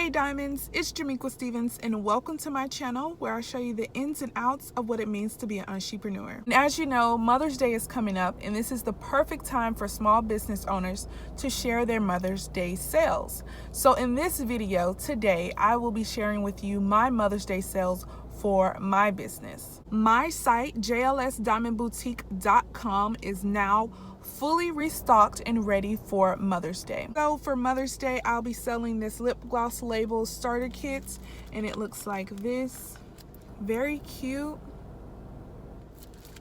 Hey Diamonds, it's Jamequa Stevens and welcome to my channel where I show you the ins and outs of what it means to be an unshepreneur. And as you know, Mother's Day is coming up and this is the perfect time for small business owners to share their Mother's Day sales. So in this video today, I will be sharing with you my Mother's Day sales for my business. My site, jlsdiamondboutique.com, is now fully restocked and ready for Mother's Day. So for Mother's Day, I'll be selling this lip gloss label starter kit, and it looks like this. Very cute.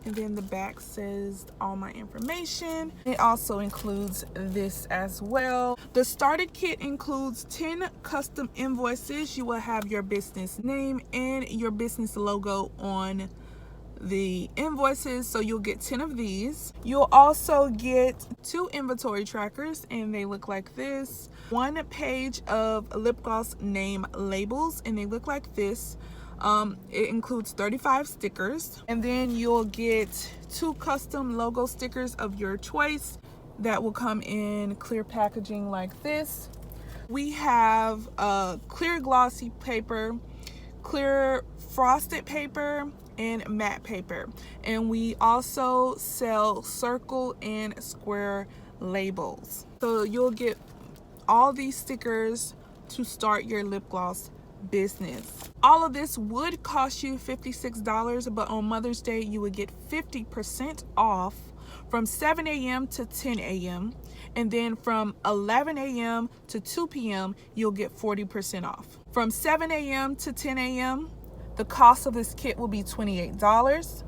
And then the back says all my information. It also includes this as well. The starter kit includes 10 custom invoices. You will have your business name and your business logo on the invoices, so you'll get 10 of these. You'll also get 2 inventory trackers, and they look like this. 1 page of lip gloss name labels, and they look like this. It includes 35 stickers, and then you'll get 2 custom logo stickers of your choice that will come in clear packaging like this. We have clear glossy paper, clear frosted paper, and matte paper, and we also sell circle and square labels. So you'll get all these stickers to start your lip gloss business. All of this would cost you $56, but on Mother's Day you would get 50% off from 7 a.m. to 10 a.m. and then from 11 a.m. to 2 p.m. you'll get 40% off. From 7 a.m. to 10 a.m. the cost of this kit will be $28,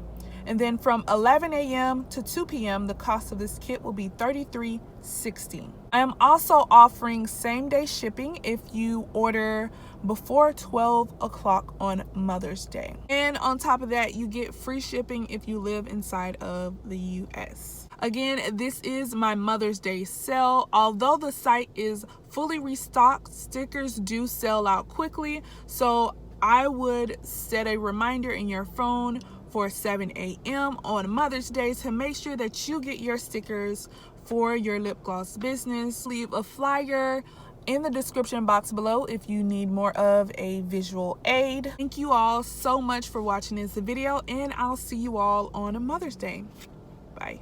and then from 11 a.m. to 2 p.m. the cost of this kit will be $33.60. I am also offering same-day shipping if you order before 12 o'clock on Mother's Day. And on top of that, you get free shipping if you live inside of the US. Again, this is my Mother's Day sale. Although the site is fully restocked, stickers do sell out quickly, so I would set a reminder in your phone for 7 a.m. on Mother's Day to make sure that you get your stickers for your lip gloss business. Leave a flyer in the description box below if you need more of a visual aid. Thank you all so much for watching this video, and I'll see you all on Mother's Day. Bye.